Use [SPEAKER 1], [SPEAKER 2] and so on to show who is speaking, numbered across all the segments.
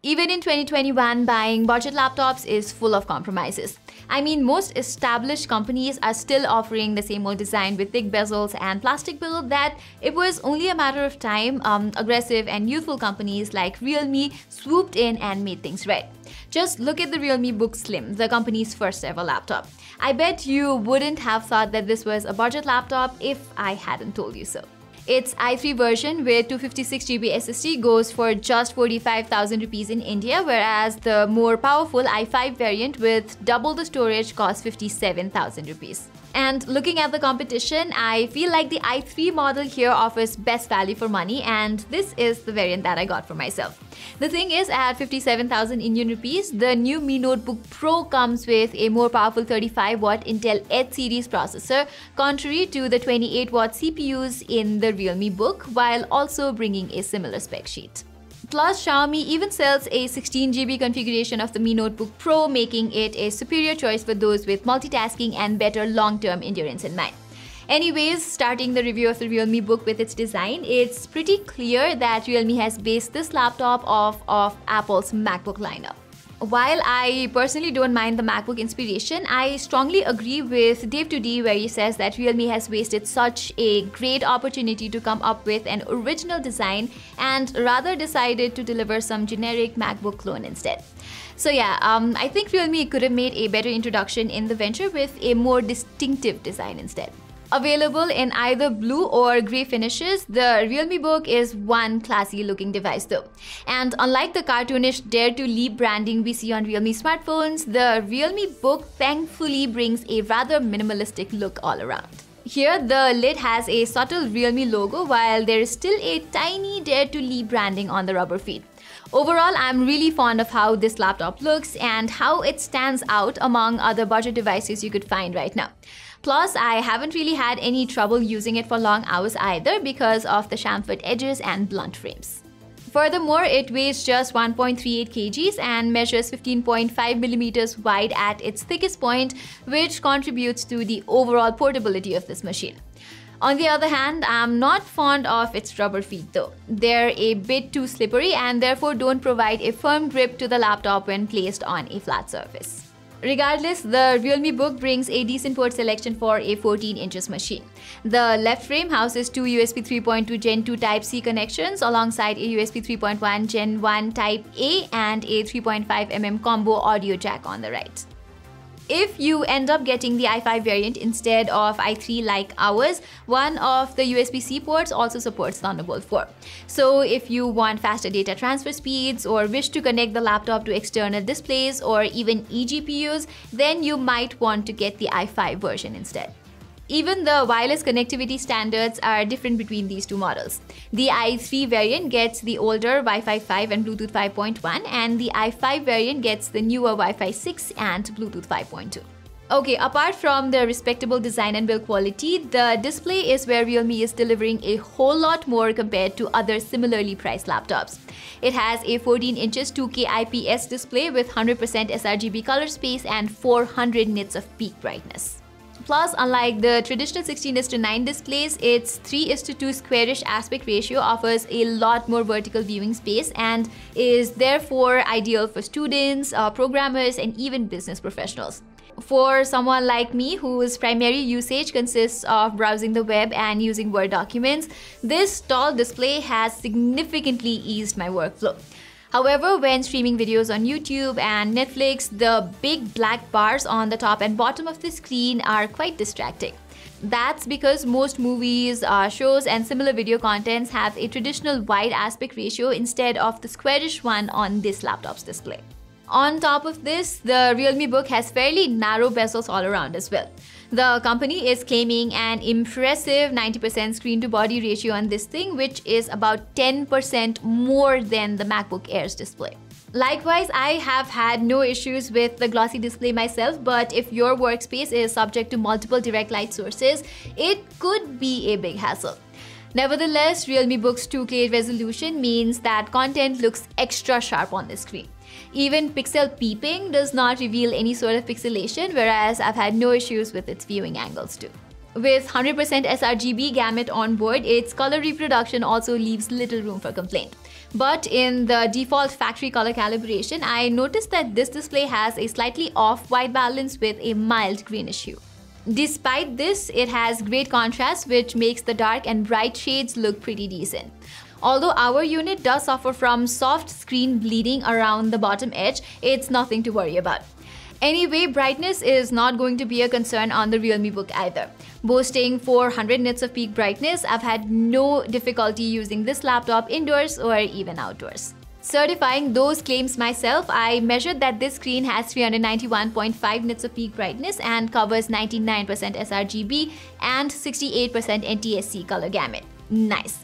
[SPEAKER 1] Even in 2021, buying budget laptops is full of compromises. I mean, most established companies are still offering the same old design with thick bezels and plastic build that it was only a matter of time aggressive and youthful companies like Realme swooped in and made things right. Just look at the Realme Book Slim, the company's first ever laptop. I bet you wouldn't have thought that this was a budget laptop if I hadn't told you so. Its i3 version with 256GB SSD goes for just 45,000 rupees in India, whereas the more powerful i5 variant with double the storage costs 57,000 rupees. And looking at the competition, I feel like the i3 model here offers best value for money, and this is the variant that I got for myself. The thing is, at 57,000 Indian rupees, the new Mi Notebook Pro comes with a more powerful 35-watt Intel Edge series processor, contrary to the 28-watt CPUs in the Realme Book, while also bringing a similar spec sheet. Plus, Xiaomi even sells a 16GB configuration of the Mi Notebook Pro, making it a superior choice for those with multitasking and better long-term endurance in mind. Anyways, starting the review of the Realme Book with its design, it's pretty clear that Realme has based this laptop off of Apple's MacBook lineup. While I personally don't mind the MacBook inspiration, I strongly agree with Dave2D where he says that Realme has wasted such a great opportunity to come up with an original design and rather decided to deliver some generic MacBook clone instead. So yeah, I think Realme could have made a better introduction in the venture with a more distinctive design instead. Available in either blue or grey finishes, the Realme Book is one classy looking device though. And unlike the cartoonish Dare to Leap branding we see on Realme smartphones, the Realme Book thankfully brings a rather minimalistic look all around. Here, the lid has a subtle Realme logo while there is still a tiny Dare to Leap branding on the rubber feet. Overall, I'm really fond of how this laptop looks and how it stands out among other budget devices you could find right now. Plus, I haven't really had any trouble using it for long hours either because of the chamfered edges and blunt frames. Furthermore, it weighs just 1.38 kgs and measures 15.5 millimeters wide at its thickest point, which contributes to the overall portability of this machine. On the other hand, I'm not fond of its rubber feet though. They're a bit too slippery and therefore don't provide a firm grip to the laptop when placed on a flat surface. Regardless, the Realme Book brings a decent port selection for a 14-inch machine. The left frame houses two USB 3.2 Gen 2 Type-C connections alongside a USB 3.1 Gen 1 Type-A and a 3.5mm combo audio jack on the right. If you end up getting the i5 variant instead of i3 like ours, one of the USB-C ports also supports Thunderbolt 4. So if you want faster data transfer speeds or wish to connect the laptop to external displays or even eGPUs, then you might want to get the i5 version instead. Even the wireless connectivity standards are different between these two models. The i3 variant gets the older Wi-Fi 5 and Bluetooth 5.1, and the i5 variant gets the newer Wi-Fi 6 and Bluetooth 5.2. Okay, apart from the respectable design and build quality, the display is where Realme is delivering a whole lot more compared to other similarly priced laptops. It has a 14 inches 2K IPS display with 100% sRGB color space and 400 nits of peak brightness. Plus, unlike the traditional 16:9 displays, its 3:2 squarish aspect ratio offers a lot more vertical viewing space and is therefore ideal for students, programmers, and even business professionals. For someone like me whose primary usage consists of browsing the web and using Word documents, this tall display has significantly eased my workflow. However, when streaming videos on YouTube and Netflix, the big black bars on the top and bottom of the screen are quite distracting. That's because most movies, shows, and similar video contents have a traditional wide aspect ratio instead of the squarish one on this laptop's display. On top of this, the Realme Book has fairly narrow bezels all around as well. The company is claiming an impressive 90% screen-to-body ratio on this thing, which is about 10% more than the MacBook Air's display. Likewise, I have had no issues with the glossy display myself, but if your workspace is subject to multiple direct light sources, it could be a big hassle. Nevertheless, Realme Book's 2K resolution means that content looks extra sharp on the screen. Even pixel peeping does not reveal any sort of pixelation, whereas I've had no issues with its viewing angles too. With 100% sRGB gamut on board, its color reproduction also leaves little room for complaint. But in the default factory color calibration, I noticed that this display has a slightly off white balance with a mild greenish hue. Despite this, it has great contrast, which makes the dark and bright shades look pretty decent. Although our unit does suffer from soft screen bleeding around the bottom edge, it's nothing to worry about. Anyway, brightness is not going to be a concern on the Realme Book either. Boasting 400 nits of peak brightness, I've had no difficulty using this laptop indoors or even outdoors. Certifying those claims myself, I measured that this screen has 391.5 nits of peak brightness and covers 99% sRGB and 68% NTSC color gamut. Nice.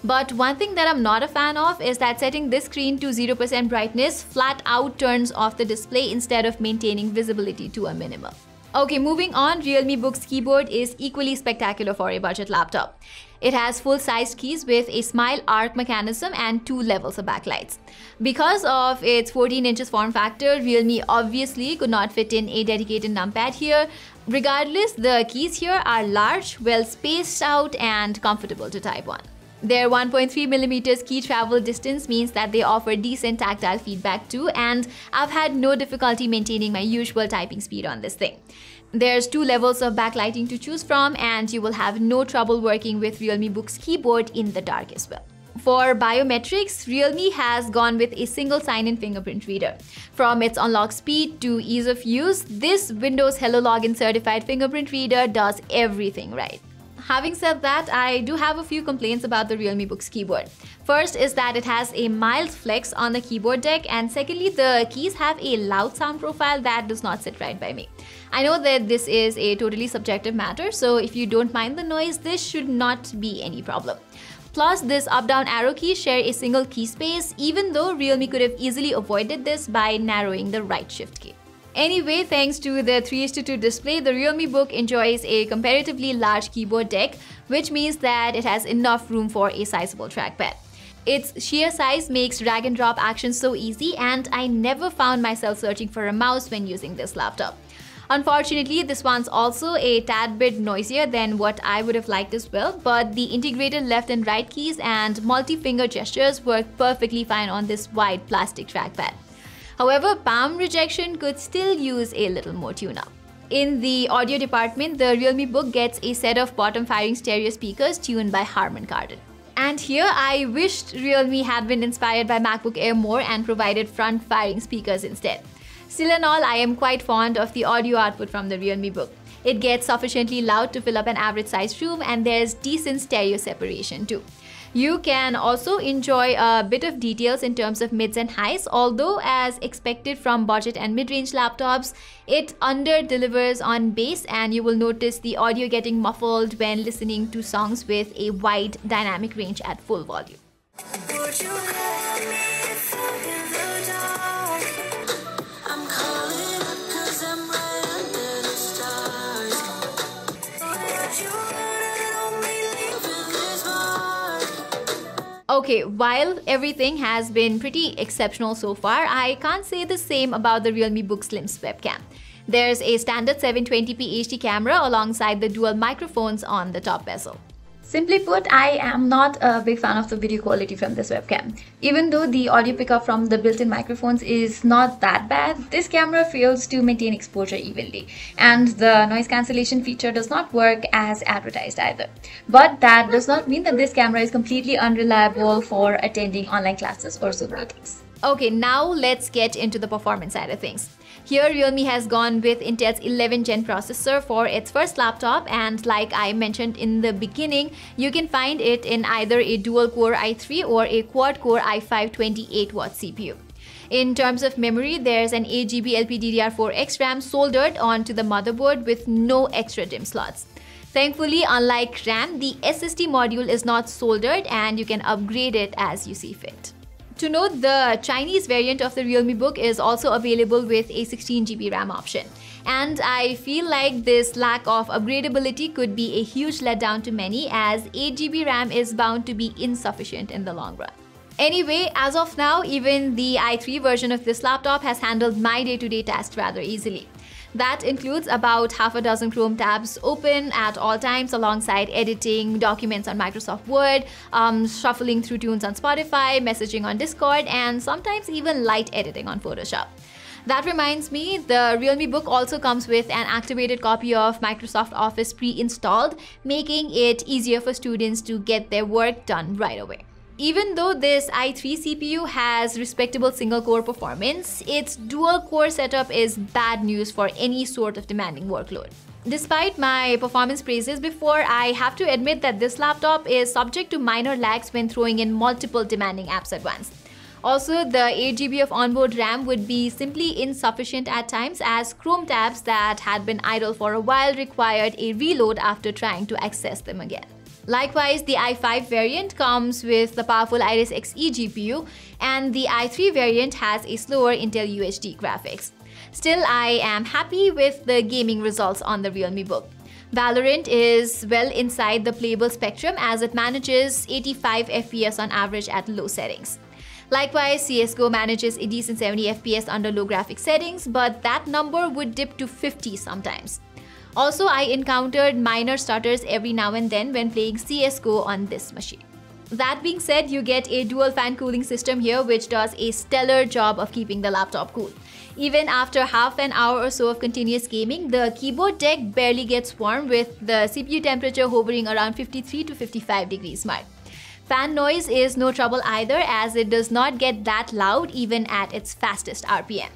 [SPEAKER 1] But one thing that I'm not a fan of is that setting this screen to 0% brightness flat out turns off the display instead of maintaining visibility to a minimum. Okay, moving on, Realme Book's keyboard is equally spectacular for a budget laptop. It has full-sized keys with a smile arc mechanism and 2 levels of backlights. Because of its 14 inches form factor, Realme obviously could not fit in a dedicated numpad here. Regardless, the keys here are large, well spaced out, and comfortable to type on. Their 1.3mm key travel distance means that they offer decent tactile feedback too, and I've had no difficulty maintaining my usual typing speed on this thing. There's 2 levels of backlighting to choose from, and you will have no trouble working with Realme Book's keyboard in the dark as well. For biometrics, Realme has gone with a single sign-in fingerprint reader. From its unlock speed to ease of use, this Windows Hello Login certified fingerprint reader does everything right. Having said that, I do have a few complaints about the Realme Book's keyboard. First is that it has a mild flex on the keyboard deck, and secondly, the keys have a loud sound profile that does not sit right by me. I know that this is a totally subjective matter, so if you don't mind the noise, this should not be any problem. Plus, this up-down arrow keys share a single key space, even though Realme could have easily avoided this by narrowing the right shift key. Anyway, thanks to the 3:2 display, the Realme Book enjoys a comparatively large keyboard deck, which means that it has enough room for a sizable trackpad. Its sheer size makes drag and drop action so easy, and I never found myself searching for a mouse when using this laptop. Unfortunately, this one's also a tad bit noisier than what I would have liked as well, but the integrated left and right keys and multi-finger gestures work perfectly fine on this wide plastic trackpad. However, palm rejection could still use a little more tune-up. In the audio department, the Realme Book gets a set of bottom-firing stereo speakers tuned by Harman Kardon. And here, I wished Realme had been inspired by MacBook Air more and provided front-firing speakers instead. Still in all, I am quite fond of the audio output from the Realme Book. It gets sufficiently loud to fill up an average-sized room, and there's decent stereo separation too. You can also enjoy a bit of details in terms of mids and highs, although as expected from budget and mid-range laptops, it under-delivers on bass, and you will notice the audio getting muffled when listening to songs with a wide dynamic range at full volume. Okay, while everything has been pretty exceptional so far, I can't say the same about the Realme Book Slim's webcam. There's a standard 720p HD camera alongside the dual microphones on the top bezel. Simply put, I am not a big fan of the video quality from this webcam. Even though the audio pickup from the built-in microphones is not that bad, this camera fails to maintain exposure evenly, and the noise cancellation feature does not work as advertised either. But that does not mean that this camera is completely unreliable for attending online classes or Zoom meetings. Okay, now let's get into the performance side of things. Here, Realme has gone with Intel's 11th Gen processor for its first laptop, and like I mentioned in the beginning, you can find it in either a dual-core i3 or a quad-core i5 28-watt CPU. In terms of memory, there's an 8GB LPDDR4X RAM soldered onto the motherboard with no extra DIMM slots. Thankfully, unlike RAM, the SSD module is not soldered, and you can upgrade it as you see fit. To note, the Chinese variant of the Realme Book is also available with a 16GB RAM option. And I feel like this lack of upgradability could be a huge letdown to many, as 8GB RAM is bound to be insufficient in the long run. Anyway, as of now, even the i3 version of this laptop has handled my day-to-day tasks rather easily. That includes about half a dozen Chrome tabs open at all times alongside editing documents on Microsoft Word, shuffling through tunes on Spotify, messaging on Discord, and sometimes even light editing on Photoshop. That reminds me, the Realme Book also comes with an activated copy of Microsoft Office pre-installed, making it easier for students to get their work done right away. Even though this i3 CPU has respectable single-core performance, its dual-core setup is bad news for any sort of demanding workload. Despite my performance praises before, I have to admit that this laptop is subject to minor lags when throwing in multiple demanding apps at once. Also, the 8GB of onboard RAM would be simply insufficient at times, as Chrome tabs that had been idle for a while required a reload after trying to access them again. Likewise, the i5 variant comes with the powerful Iris Xe GPU, and the i3 variant has a slower Intel UHD graphics. Still, I am happy with the gaming results on the Realme Book. Valorant is well inside the playable spectrum as it manages 85 FPS on average at low settings. Likewise, CSGO manages a decent 70 FPS under low graphics settings, but that number would dip to 50 sometimes. Also, I encountered minor stutters every now and then when playing CSGO on this machine. That being said, you get a dual fan cooling system here which does a stellar job of keeping the laptop cool. Even after half an hour or so of continuous gaming, the keyboard deck barely gets warm, with the CPU temperature hovering around 53 to 55 degrees mark. Fan noise is no trouble either, as it does not get that loud even at its fastest RPM.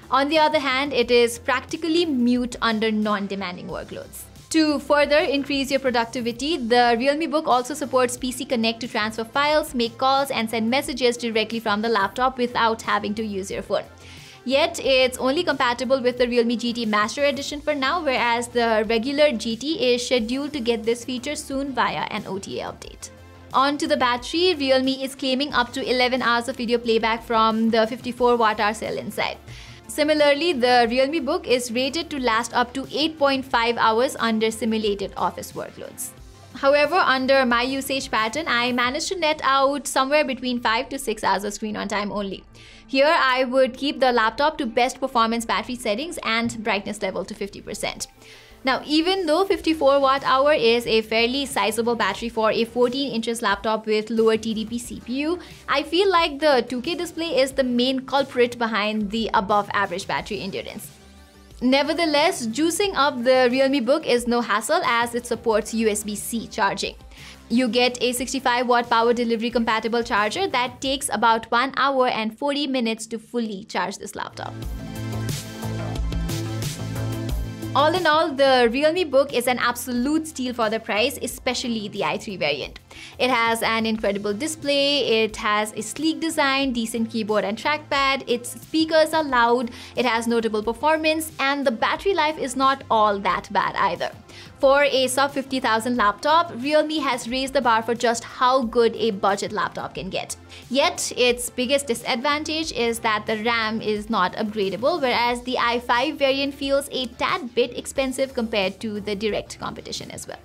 [SPEAKER 1] On the other hand, it is practically mute under non-demanding workloads. To further increase your productivity, the Realme Book also supports PC Connect to transfer files, make calls, and send messages directly from the laptop without having to use your phone. Yet, it's only compatible with the Realme GT Master Edition for now, whereas the regular GT is scheduled to get this feature soon via an OTA update. On to the battery, Realme is claiming up to 11 hours of video playback from the 54 Wh cell inside. Similarly, the Realme Book is rated to last up to 8.5 hours under simulated office workloads. However, under my usage pattern, I managed to net out somewhere between 5 to 6 hours of screen on time only. Here, I would keep the laptop to best performance battery settings and brightness level to 50%. Now, even though 54 Wh is a fairly sizable battery for a 14 inches laptop with lower TDP CPU, I feel like the 2K display is the main culprit behind the above average battery endurance. Nevertheless, juicing up the Realme Book is no hassle as it supports USB-C charging. You get a 65 watt power delivery compatible charger that takes about 1 hour and 40 minutes to fully charge this laptop. All in all, the Realme Book is an absolute steal for the price, especially the i3 variant. It has an incredible display, it has a sleek design, decent keyboard and trackpad, its speakers are loud, it has notable performance, and the battery life is not all that bad either. For a sub 50,000 laptop, Realme has raised the bar for just how good a budget laptop can get. Yet, its biggest disadvantage is that the RAM is not upgradable, whereas the i5 variant feels a tad bit expensive compared to the direct competition as well.